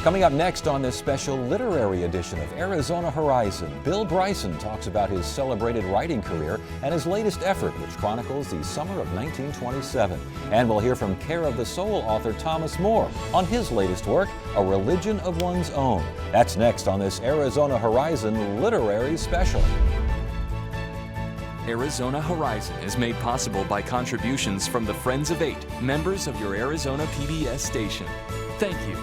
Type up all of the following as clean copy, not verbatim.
Coming up next on this special literary edition of Arizona Horizon, Bill Bryson talks about his celebrated writing career and his latest effort, which chronicles the summer of 1927. And we'll hear from Care of the Soul author Thomas Moore on his latest work, A Religion of One's Own. That's next on this Arizona Horizon literary special. Arizona Horizon is made possible by contributions from the Friends of Eight, members of your Arizona PBS station. Thank you.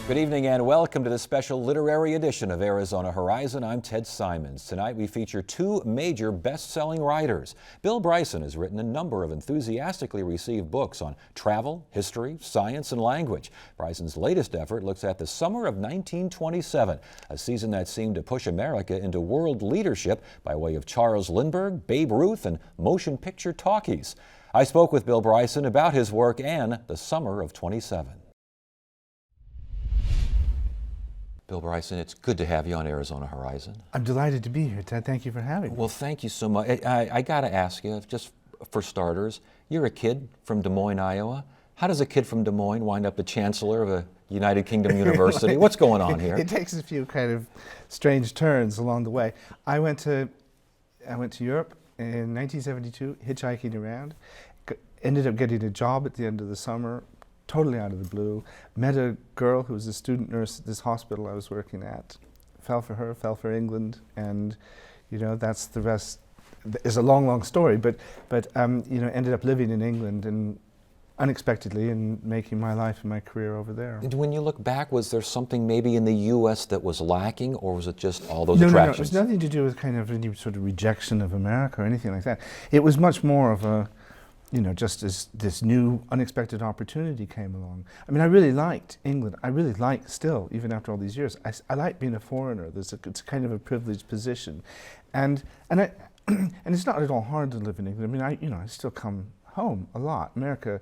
Good evening and welcome to the special literary edition of Arizona Horizon. I'm Ted Simons. Tonight we feature two major best-selling writers. Bill Bryson has written a number of enthusiastically received books on travel, history, science, and language. Bryson's latest effort looks at the summer of 1927, a season that seemed to push America into world leadership by way of Charles Lindbergh, Babe Ruth, and motion picture talkies. I spoke with Bill Bryson about his work and the summer of '27. Bill Bryson, it's good to have you on Arizona Horizon. I'm delighted to be here, Ted. Thank you for having me. Well, thank you so much. I got to ask you, just for starters, you're a kid from Des Moines, Iowa. How does a kid from Des Moines wind up the chancellor of a United Kingdom university? What's going on here? It takes a few kind of strange turns along the way. I went to Europe in 1972, hitchhiking around. Ended up getting a job at the end of the summer, totally out of the blue. Met a girl who was a student nurse at this hospital I was working at. Fell for her, fell for England, and that's the rest. It's a long story, but ended up living in England and unexpectedly and making my life and my career over there. And when you look back, was there something maybe in the U.S. that was lacking, or was it just all those attractions? No, it was nothing to do with kind of any sort of rejection of America or anything like that. It was much more of a just as this new unexpected opportunity came along. I mean, I really liked England. I really like still, even after all these years, I like being a foreigner. It's kind of a privileged position. And it's not at all hard to live in England. I mean, I still come home a lot. America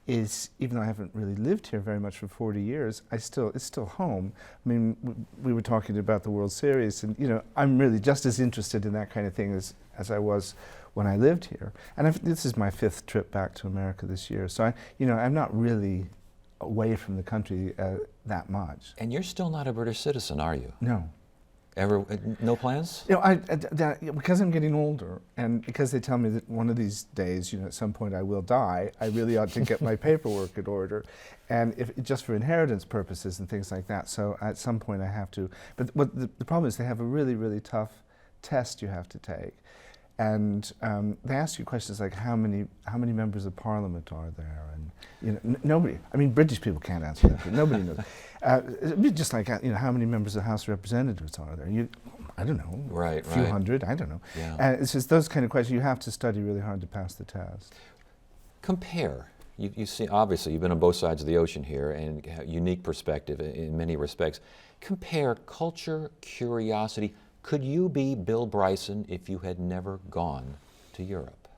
is, even though I haven't really lived here very much for 40 years, it's still home. I mean, we were talking about the World Series, and I'm really just as interested in that kind of thing as I was when I lived here. And this is my 5th trip back to America this year, so I'm not really away from the country that much. And you're still not a British citizen, are you? No. Ever? No plans? Because I'm getting older, and because they tell me that one of these days, at some point I will die, I really ought to get my paperwork in order, and just for inheritance purposes and things like that. So at some point I have to. But the problem is they have a really, really tough test you have to take, and they ask you questions like how many members of Parliament are there, and nobody. I mean, British people can't answer that, but nobody knows. It'd be just like how many members of the House of Representatives are there? I don't know. Right. A few hundred. I don't know. Yeah. And it's just those kind of questions you have to study really hard to pass the test. Compare. You see, obviously, you've been on both sides of the ocean here, and have unique perspective in many respects. Compare culture, curiosity. Could you be Bill Bryson if you had never gone to Europe?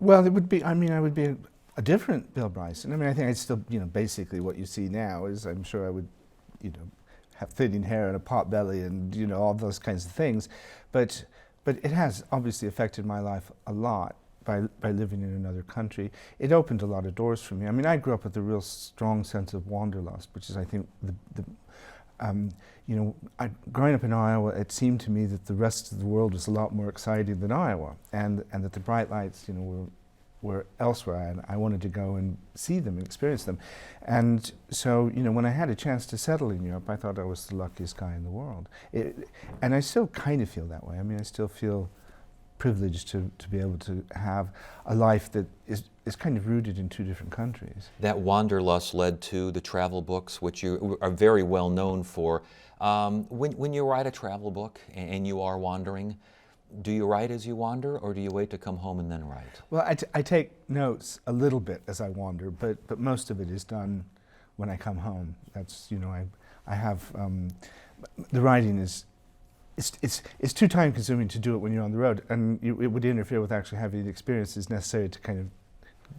Well, it would be. I would be a different Bill Bryson. I mean, I think I'd still, basically what you see now is, I'm sure I would, have thinning hair and a pot belly and all those kinds of things, but it has obviously affected my life a lot by living in another country. It opened a lot of doors for me. I mean, I grew up with a real strong sense of wanderlust, which is, I think, growing up in Iowa, it seemed to me that the rest of the world was a lot more exciting than Iowa, and that the bright lights, were elsewhere, and I wanted to go and see them and experience them. And so, when I had a chance to settle in Europe, I thought I was the luckiest guy in the world. And I still kind of feel that way. I mean, I still feel privileged to be able to have a life that is kind of rooted in 2 different countries. That wanderlust led to the travel books, which you are very well known for. When you write a travel book and you are wandering, do you write as you wander, or do you wait to come home and then write? Well, I take notes a little bit as I wander, but most of it is done when I come home. That's, I have, the writing is, it's too time consuming to do it when you're on the road, and it would interfere with actually having the experiences necessary to kind of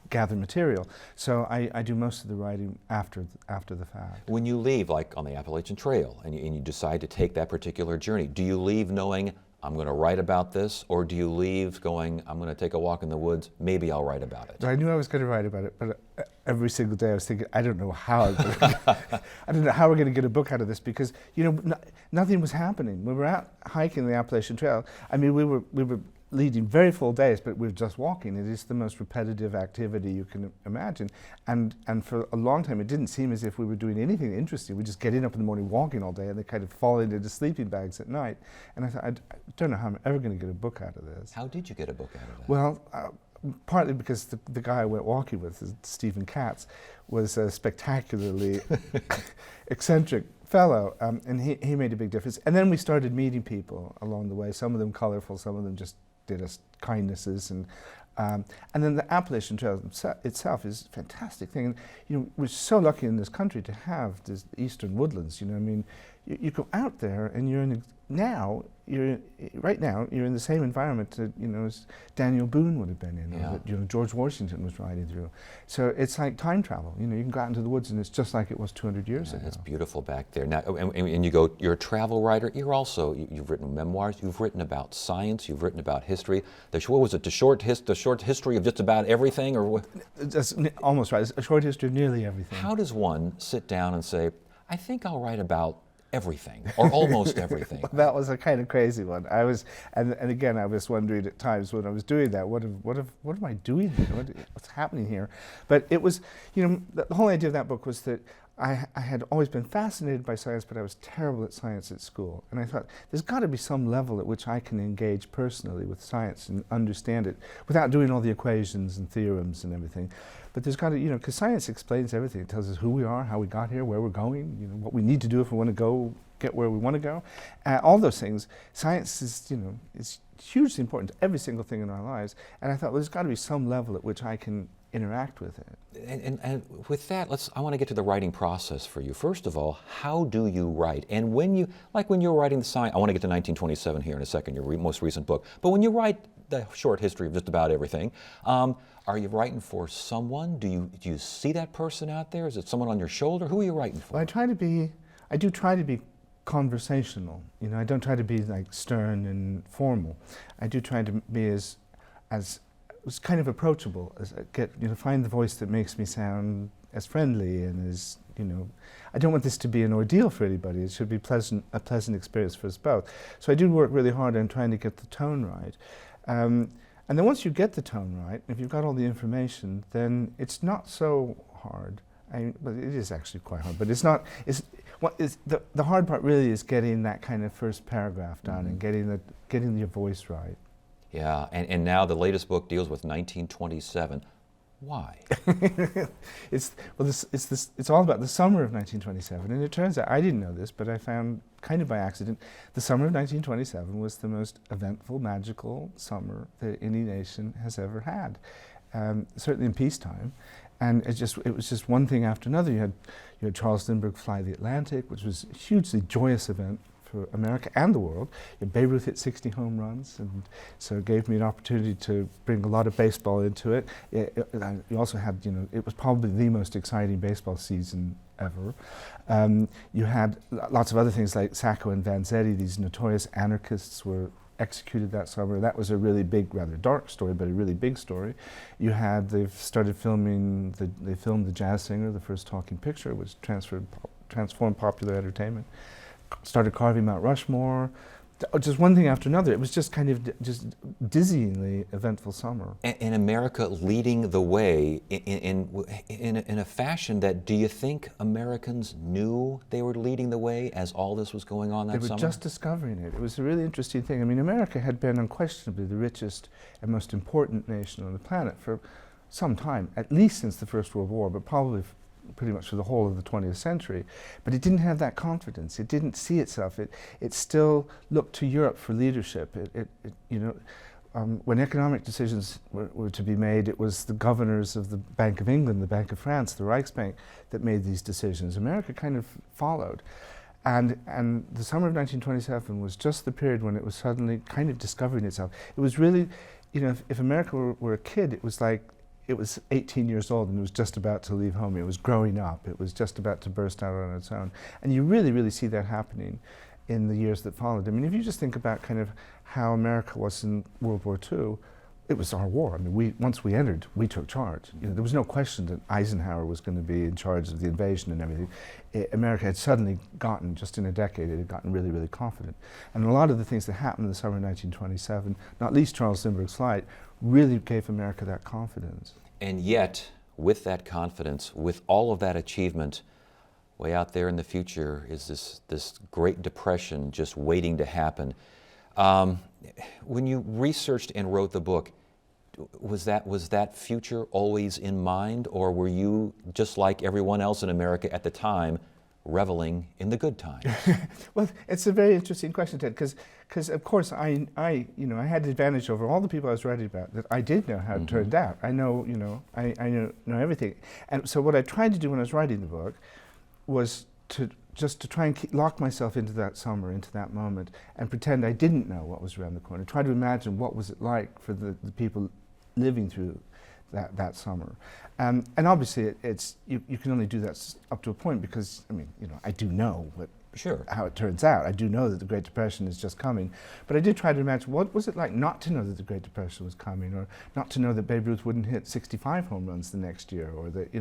gather material. So I do most of the writing after the fact. When you leave, like on the Appalachian Trail, and you decide to take that particular journey, do you leave knowing, I'm going to write about this, or do you leave going, I'm going to take a walk in the woods, maybe I'll write about it? So I knew I was going to write about it, but every single day I was thinking, I don't know how I don't know how we're going to get a book out of this, because nothing was happening. We were out hiking the Appalachian Trail. I mean, we were leading very full days, but we were just walking. It is the most repetitive activity you can imagine, and for a long time it didn't seem as if we were doing anything interesting. We just getting up in the morning, walking all day, and then kind of falling into sleeping bags at night. And I thought, I don't know how I'm ever going to get a book out of this. How did you get a book out of that? Well, partly because the guy I went walking with, Stephen Katz, was a spectacularly eccentric fellow, and he made a big difference. And then we started meeting people along the way, some of them colorful, some of them just did us kindnesses, and then the Appalachian Trail itself is a fantastic thing. And, we're so lucky in this country to have these eastern woodlands. I mean, you go out there and you're in right now you're in the same environment that as Daniel Boone would have been in, or that George Washington was riding through. So it's like time travel. You can go out into the woods and it's just like it was 200 years ago. It's beautiful back there. Now, and you're a travel writer. You're also you've written memoirs. You've written about science. You've written about history. What was it? The short history of just about everything, or what? That's almost right. It's a short history of nearly everything. How does one sit down and say, I think I'll write about everything, or almost everything? That was a kind of crazy one. I was, and again, I was wondering at times when I was doing that, what am I doing here? What's happening here? But it was, the whole idea of that book was that I had always been fascinated by science, but I was terrible at science at school. And I thought, there's got to be some level at which I can engage personally with science and understand it without doing all the equations and theorems and everything. But there's got to, because science explains everything. It tells us who we are, how we got here, where we're going, what we need to do if we want to get where we want to go. All those things. Science is, is hugely important to every single thing in our lives. And I thought, well, there's got to be some level at which I can interact with it. And with that, I want to get to the writing process for you. First of all, how do you write? And when you're writing the science, I want to get to 1927 here in a second, your most recent book. But when you write the short history of just about everything, are you writing for someone? Do you see that person out there? Is it someone on your shoulder? Who are you writing for? Well, I do try to be conversational. I don't try to be like stern and formal. I do try to be as kind of approachable, as find the voice that makes me sound as friendly and as I don't want this to be an ordeal for anybody. It should be a pleasant experience for us both. So I do work really hard on trying to get the tone right. And then once you get the tone right, if you've got all the information, then it's not so hard. But it is actually quite hard. But it's not. The hard part really is getting that kind of first paragraph down and getting your voice right. Yeah, and now the latest book deals with 1927. Why? It's all about the summer of 1927, and it turns out, I didn't know this, but I found kind of by accident, the summer of 1927 was the most eventful, magical summer that any nation has ever had, certainly in peacetime. And it was just one thing after another. You had Charles Lindbergh fly the Atlantic, which was a hugely joyous event for America and the world. Babe Ruth hit 60 home runs, and so it gave me an opportunity to bring a lot of baseball into it. You also had, it was probably the most exciting baseball season ever. You had lots of other things like Sacco and Vanzetti, these notorious anarchists, were executed that summer. That was a really big, rather dark story, but a really big story. They've started filming, they filmed The Jazz Singer, the first talking picture, which transformed popular entertainment. Started carving Mount Rushmore, just one thing after another. It was just kind of just dizzyingly eventful summer. And America leading the way in a fashion that, do you think Americans knew they were leading the way as all this was going on that summer? They were just discovering it. It was a really interesting thing. I mean, America had been unquestionably the richest and most important nation on the planet for some time, at least since the First World War, but probably pretty much for the whole of the 20th century. But it didn't have that confidence. It didn't see itself. It still looked to Europe for leadership. When economic decisions were to be made, it was the governors of the Bank of England, the Bank of France, the Reichsbank, that made these decisions. America kind of followed. And the summer of 1927 was just the period when it was suddenly kind of discovering itself. It was really, if America were a kid, it was like, it was 18 years old and it was just about to leave home. It was growing up. It was just about to burst out on its own. And you really, really see that happening in the years that followed. I mean, if you just think about kind of how America was in World War II, it was our war. I mean, once we entered, we took charge. You know, there was no question that Eisenhower was going to be in charge of the invasion and everything. America had suddenly gotten, just in a decade, it had gotten really, really confident. And a lot of the things that happened in the summer of 1927, not least Charles Lindbergh's flight, really gave America that confidence. And yet, with that confidence, with all of that achievement, way out there in the future is this Great Depression just waiting to happen. When you researched and wrote the book, was that future always in mind, or were you, just like everyone else in America at the time, reveling in the good times? Well, it's a very interesting question, Ted, because of course I had the advantage over all the people I was writing about, that I did know how it turned out. I know, I know everything. And so what I tried to do when I was writing the book was to try and lock myself into that summer, into that moment, and pretend I didn't know what was around the corner. Try to imagine what was it like for the people living through that summer. And obviously you can only do that up to a point, because, I mean, I do know how it turns out. I do know that the Great Depression is just coming. But I did try to imagine what was it like not to know that the Great Depression was coming, or not to know that Babe Ruth wouldn't hit 65 home runs the next year, or that,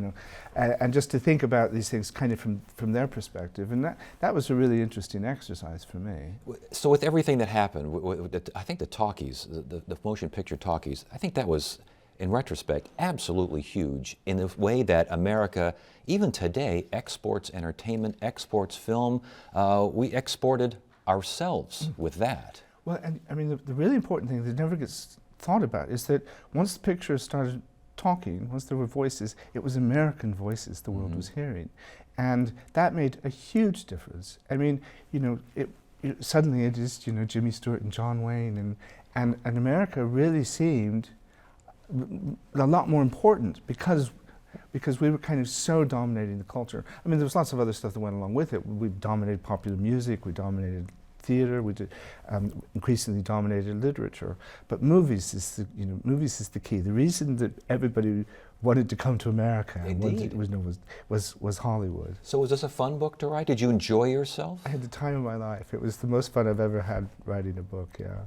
and just to think about these things kind of from their perspective. And that was a really interesting exercise for me. So with everything that happened, I think the talkies, the motion picture talkies, I think that was, in retrospect, absolutely huge in the way that America, even today, exports entertainment, exports film. We exported ourselves with that. Well, and I mean, the really important thing that never gets thought about is that once the pictures started talking, once there were voices, it was American voices the world was hearing. And that made a huge difference. I mean, suddenly it is, Jimmy Stewart and John Wayne, and America really seemed a lot more important because we were kind of so dominating the culture. I mean, there was lots of other stuff that went along with it. We dominated popular music, we dominated theater, we increasingly dominated literature. But movies is the key. The reason that everybody wanted to come to America was Hollywood. So was this a fun book to write? Did you enjoy yourself? I had the time of my life. It was the most fun I've ever had writing a book, yeah.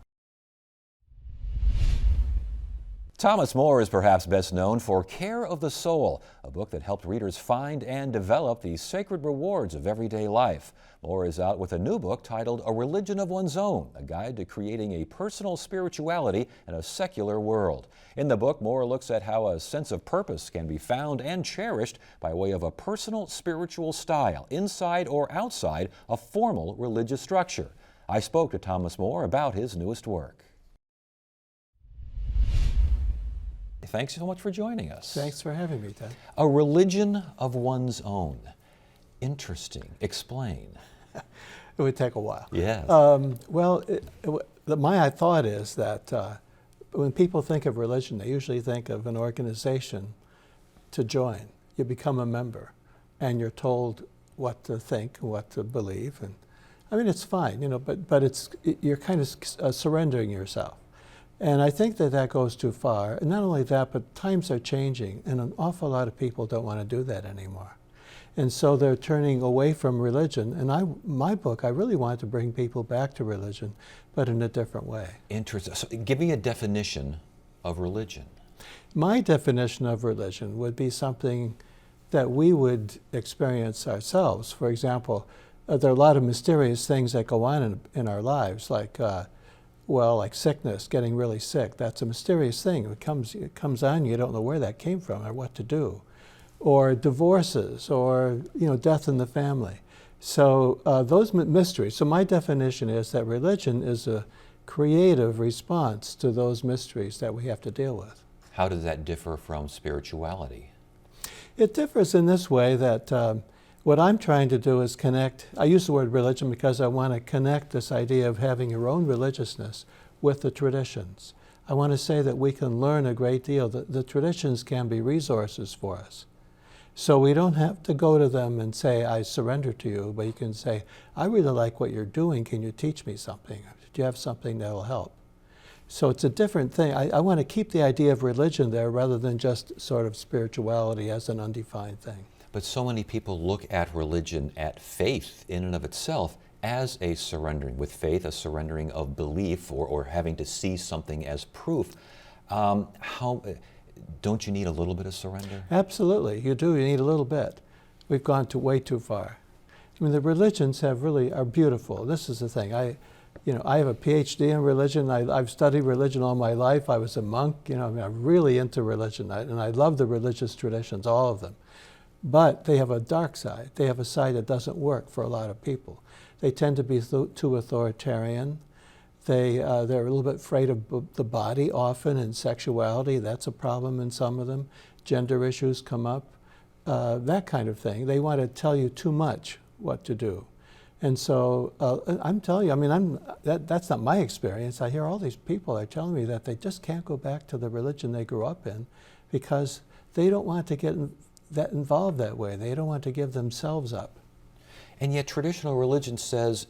Thomas More is perhaps best known for Care of the Soul, a book that helped readers find and develop the sacred rewards of everyday life. More is out with a new book titled A Religion of One's Own, a guide to creating a personal spirituality in a secular world. In the book, More looks at how a sense of purpose can be found and cherished by way of a personal spiritual style, inside or outside a formal religious structure. I spoke to Thomas More about his newest work. Thanks so much for joining us. Thanks for having me, Ted. A religion of one's own. Interesting. Explain. It would take a while. Yes. My thought is that when people think of religion, they usually think of an organization to join. You become a member, and you're told what to think, what to believe, and I mean, it's fine, but you're kind of surrendering yourself. And I think that goes too far. And not only that, but times are changing, and an awful lot of people don't want to do that anymore. And so they're turning away from religion. And my book, I really wanted to bring people back to religion, but in a different way. Interesting. So give me a definition of religion. My definition of religion would be something that we would experience ourselves. For example, there are a lot of mysterious things that go on in our lives, like sickness, getting really sick. That's a mysterious thing. It comes on you don't know where that came from or what to do. Or divorces, or death in the family. So those mysteries. So my definition is that religion is a creative response to those mysteries that we have to deal with. How does that differ from spirituality? It differs in this way that what I'm trying to do is connect. I use the word religion because I want to connect this idea of having your own religiousness with the traditions. I want to say that we can learn a great deal. The traditions can be resources for us. So we don't have to go to them and say, I surrender to you, but you can say, I really like what you're doing. Can you teach me something? Do you have something that will help? So it's a different thing. I want to keep the idea of religion there rather than just sort of spirituality as an undefined thing. But so many people look at religion, at faith in and of itself, as a surrendering, with faith, a surrendering of belief or having to see something as proof. Don't you need a little bit of surrender? Absolutely, you do. You need a little bit. We've gone way too far. I mean, the religions are beautiful. This is the thing. I have a PhD in religion. I've studied religion all my life. I was a monk. I'm really into religion, and I love the religious traditions, all of them. But they have a dark side. They have a side that doesn't work for a lot of people. They tend to be too authoritarian. They're a little bit afraid of the body often, and sexuality. That's a problem in some of them. Gender issues come up, that kind of thing. They want to tell you too much what to do. And so I'm telling you, that's not my experience. I hear all these people are telling me that they just can't go back to the religion they grew up in because they don't want to get that involved that way. They don't want to give themselves up. And yet traditional religion says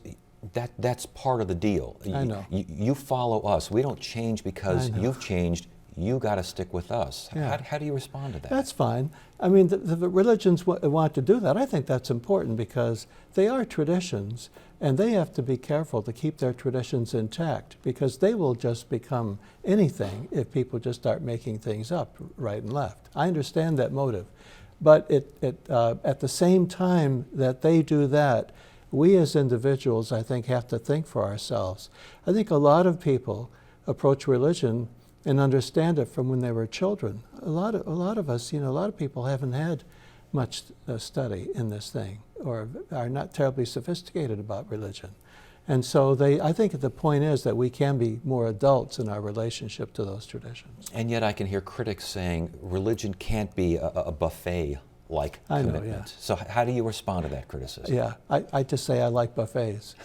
that's part of the deal. I know. You follow us. We don't change because you've changed. You got to stick with us. Yeah. How do you respond to that? That's fine. I mean, the religions want to do that. I think that's important because they are traditions, and they have to be careful to keep their traditions intact because they will just become anything if people just start making things up right and left. I understand that motive. But at the same time that they do that, we as individuals, I think, have to think for ourselves. I think a lot of people approach religion and understand it from when they were children. A lot of us, a lot of people haven't had much study in this thing or are not terribly sophisticated about religion. And so I think the point is that we can be more adults in our relationship to those traditions. And yet I can hear critics saying religion can't be a buffet-like commitment. I know, yeah. So how do you respond to that criticism? Yeah, I just say I like buffets.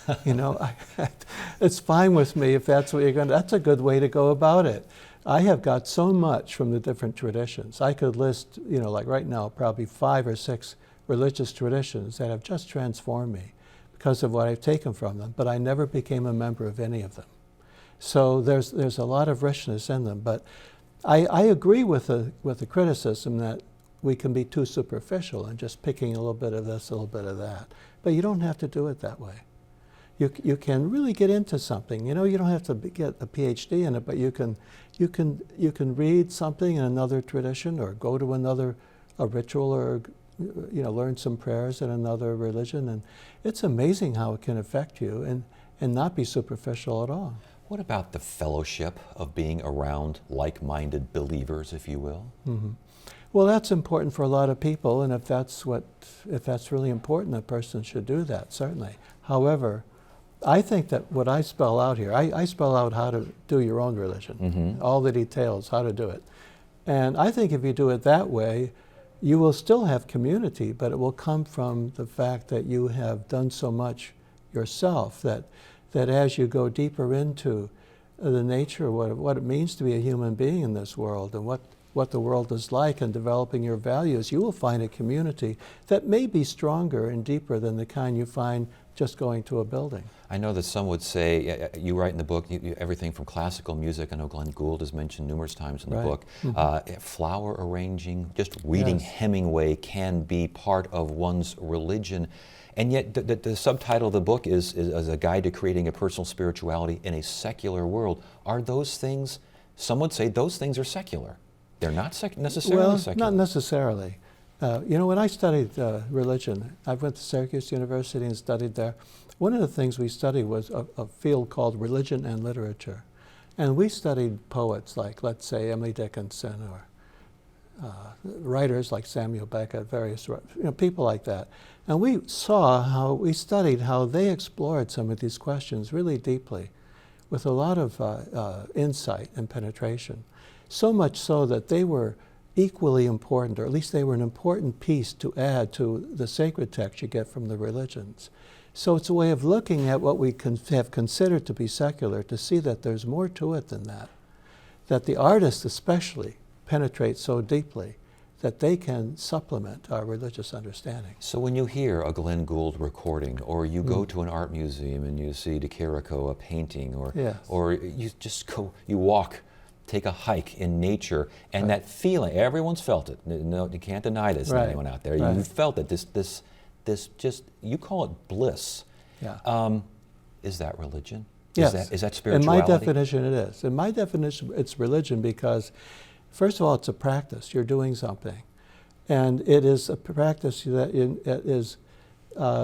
It's fine with me if that's what you're going to, that's a good way to go about it. I have got so much from the different traditions. I could list, like right now, probably 5 or 6 religious traditions that have just transformed me because of what I've taken from them, but I never became a member of any of them. So there's a lot of richness in them, but I agree with the criticism that we can be too superficial and just picking a little bit of this, a little bit of that. But you don't have to do it that way. You can really get into something. You don't have to get a PhD in it, but you can read something in another tradition or go to a ritual or learn some prayers in another religion, and it's amazing how it can affect you and not be superficial at all. What about the fellowship of being around like-minded believers, if you will? Mm-hmm. Well, that's important for a lot of people, and if that's really important, a person should do that, certainly. However, I think that what I spell out here, I spell out how to do your own religion, all the details, how to do it. And I think if you do it that way, you will still have community, but it will come from the fact that you have done so much yourself that as you go deeper into the nature of what it means to be a human being in this world and what the world is like and developing your values, you will find a community that may be stronger and deeper than the kind you find just going to a building. I know that some would say, you write in the book, everything from classical music, I know Glenn Gould is mentioned numerous times in the book, flower arranging, just reading Hemingway can be part of one's religion. And yet the subtitle of the book is a guide to creating a personal spirituality in a secular world. Are those things, some would say those things are secular. They're not necessarily secular. Not necessarily. When I studied religion, I went to Syracuse University and studied there. One of the things we studied was a field called religion and literature. And we studied poets like, let's say, Emily Dickinson or writers like Samuel Beckett, various people like that. And we studied how they explored some of these questions really deeply with a lot of insight and penetration. So much so that they were equally important, or at least they were an important piece to add to the sacred text you get from the religions. So it's a way of looking at what we have considered to be secular to see that there's more to it than that the artists especially penetrate so deeply that they can supplement our religious understanding. So when you hear a Glenn Gould recording, or you go to an art museum and you see De Chirico, a painting, or you just you walk, take a hike in nature, and that feeling, everyone's felt it. No, you can't deny this, anyone out there. You've felt it, this just, you call it bliss. Yeah. Is that religion? Yes. Is that In spirituality? my definition, it is. In my definition, it's religion because, first of all, it's a practice. You're doing something. And it is a practice that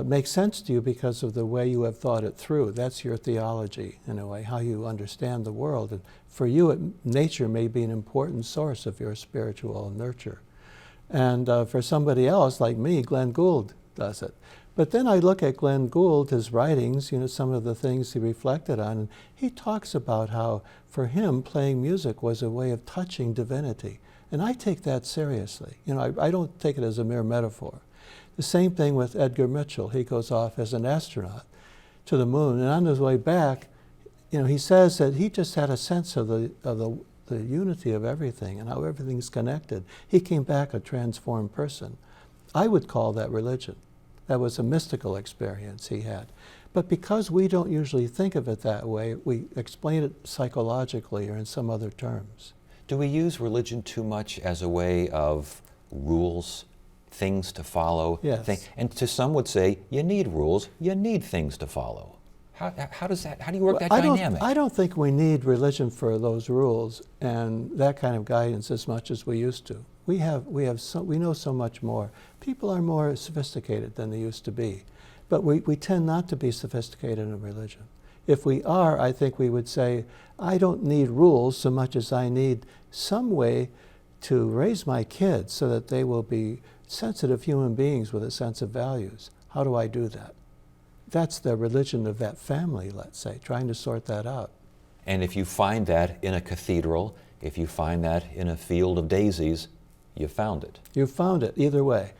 makes sense to you because of the way you have thought it through. That's your theology, in a way, how you understand the world. And for you, nature may be an important source of your spiritual nurture. And for somebody else, like me, Glenn Gould does it. But then I look at Glenn Gould, his writings, some of the things he reflected on, and he talks about how, for him, playing music was a way of touching divinity. And I take that seriously. I don't take it as a mere metaphor. The same thing with Edgar Mitchell. He goes off as an astronaut to the moon, and on his way back, he says that he just had a sense of the unity of everything and how everything's connected. He came back a transformed person. I would call that religion. That was a mystical experience he had. But because we don't usually think of it that way, we explain it psychologically or in some other terms. Do we use religion too much as a way of rules, things to follow? Yes. And to some would say, you need rules, you need things to follow. How do you work that dynamic? I don't think we need religion for those rules and that kind of guidance as much as we used to. We know so much more. People are more sophisticated than they used to be, but we tend not to be sophisticated in religion. If we are, I think we would say, I don't need rules so much as I need some way to raise my kids so that they will be sensitive human beings with a sense of values. How do I do that? That's the religion of that family, let's say, trying to sort that out. And if you find that in a cathedral, if you find that in a field of daisies, you found it. You found it, either way.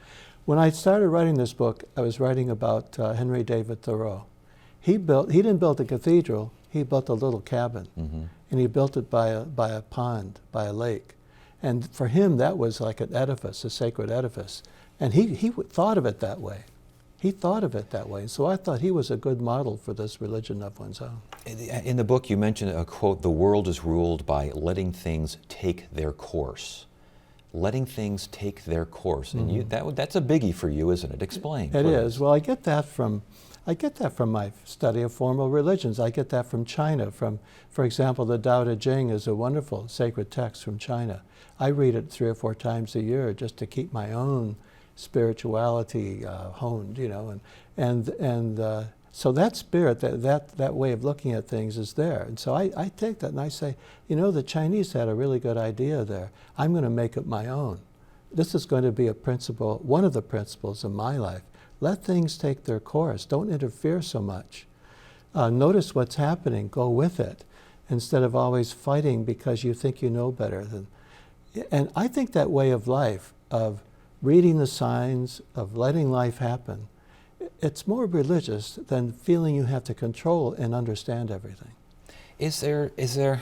When I started writing this book, I was writing about Henry David Thoreau. He didn't build a cathedral, he built a little cabin. Mm-hmm. And he built it by a pond, by a lake. And for him, that was like an edifice, a sacred edifice. And he thought of it that way. He thought of it that way. So I thought he was a good model for this religion of one's own. In the book, you mentioned a quote, "The world is ruled by letting things take their course." Letting things take their course. And that's a biggie for you, isn't it? Explain. It please. is. Well, I get that from my study of formal religions. I get that from China. For example, the Tao Te Ching is a wonderful sacred text from China. I read it 3 or 4 times a year just to keep my own spirituality honed, and so that spirit, that way of looking at things is there. And so I take that and I say, the Chinese had a really good idea there. I'm going to make it my own. This is going to be a principle, one of the principles of my life. Let things take their course. Don't interfere so much. Notice what's happening. Go with it instead of always fighting because you think you know better. And I think that way of life, of reading the signs, of letting life happen, it's more religious than feeling you have to control and understand everything. Is there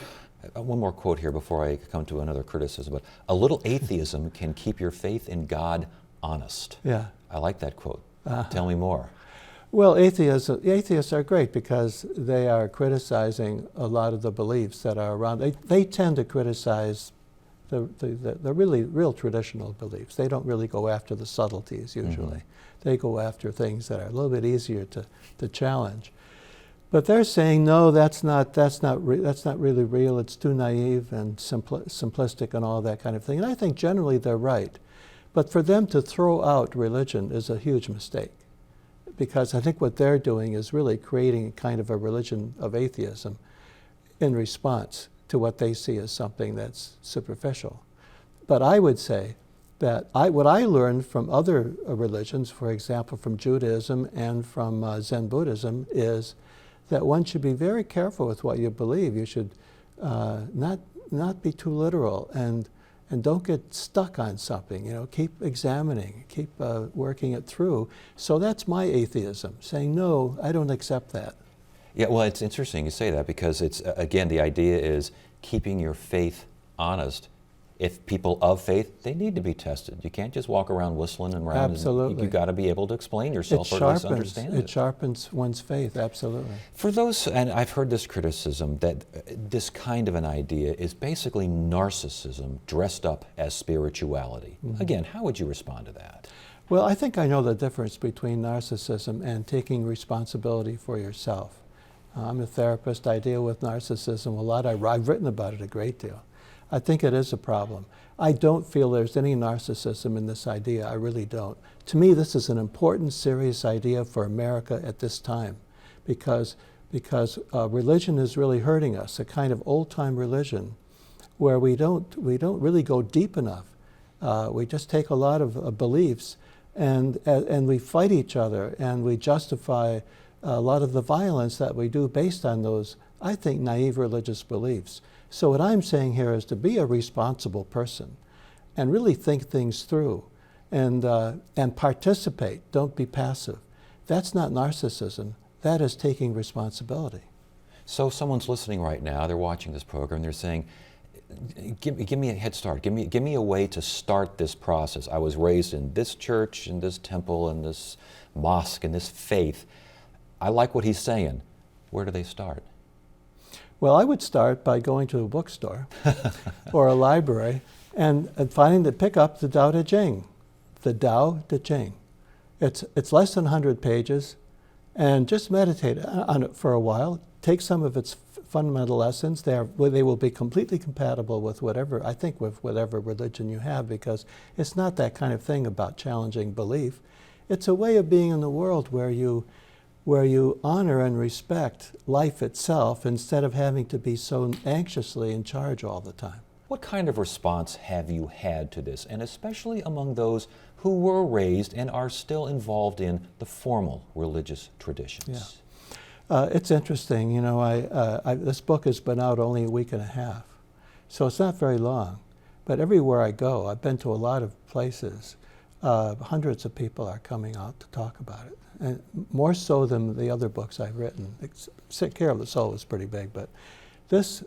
one more quote here before I come to another criticism, but a little atheism can keep your faith in God honest. Yeah. I like that quote. Tell me more. Well, atheists are great because they are criticizing a lot of the beliefs that are around. They tend to criticize the really real traditional beliefs. They don't really go after the subtleties usually. Mm-hmm. They go after things that are a little bit easier to challenge. But they're saying, no, that's not really real. It's too naive and simplistic and all that kind of thing. And I think generally they're right. But for them to throw out religion is a huge mistake, because I think what they're doing is really creating kind of a religion of atheism in response to what they see as something that's superficial. But I would say that what I learned from other religions, for example, from Judaism and from Zen Buddhism, is that one should be very careful with what you believe. You should not be too literal and don't get stuck on something. Keep examining, keep working it through. So that's my atheism, saying, no, I don't accept that. Yeah, well, it's interesting you say that, because it's, again, the idea is keeping your faith honest. If people of faith, they need to be tested. You can't just walk around whistling and around. Absolutely. You've got to be able to explain yourself or at least understand it. It sharpens one's faith, absolutely. For those, and I've heard this criticism, that this kind of an idea is basically narcissism dressed up as spirituality. Mm-hmm. Again, how would you respond to that? Well, I think I know the difference between narcissism and taking responsibility for yourself. I'm a therapist. I deal with narcissism a lot. I've written about it a great deal. I think it is a problem. I don't feel there's any narcissism in this idea. I really don't. To me, this is an important, serious idea for America at this time, because religion is really hurting us. A kind of old-time religion, where we don't really go deep enough. We just take a lot of beliefs, and we fight each other, and we justify a lot of the violence that we do based on those, I think, naive religious beliefs. So what I'm saying here is to be a responsible person and really think things through and participate. Don't be passive. That's not narcissism. That is taking responsibility. So someone's listening right now, they're watching this program, they're saying, give me a head start, give me a way to start this process. I was raised in this church, in this temple, in this mosque, in this faith. I like what he's saying. Where do they start? Well, I would start by going to a bookstore or a library and pick up the Tao Te Ching. The Tao Te Ching. It's less than 100 pages, and just meditate on it for a while. Take some of its fundamental lessons. They will be completely compatible with whatever religion you have, because it's not that kind of thing about challenging belief. It's a way of being in the world where you honor and respect life itself instead of having to be so anxiously in charge all the time. What kind of response have you had to this, and especially among those who were raised and are still involved in the formal religious traditions? Yeah. It's interesting. You know, this book has been out only a week and a half, so it's not very long. But everywhere I go, I've been to a lot of places, hundreds of people are coming out to talk about it. And more so than the other books I've written. Care of the Soul is pretty big, but this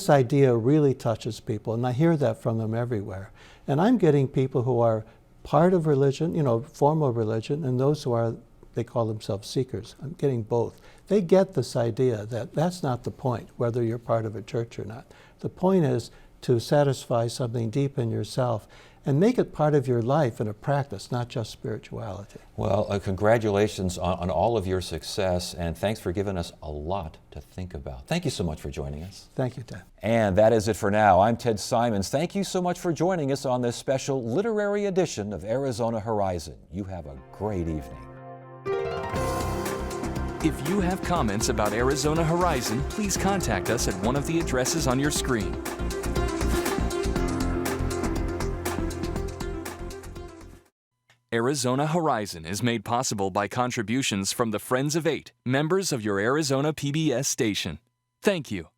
idea really touches people, and I hear that from them everywhere. And I'm getting people who are part of religion, you know, formal religion, and those who are, they call themselves seekers. I'm getting both. They get this idea that that's not the point, whether you're part of a church or not. The point is to satisfy something deep in yourself and make it part of your life and a practice, not just spirituality. Well, congratulations on all of your success, and thanks for giving us a lot to think about. Thank you so much for joining us. Thank you, Ted. And that is it for now. I'm Ted Simons. Thank you so much for joining us on this special literary edition of Arizona Horizon. You have a great evening. If you have comments about Arizona Horizon, please contact us at one of the addresses on your screen. Arizona Horizon is made possible by contributions from the Friends of Eight, members of your Arizona PBS station. Thank you.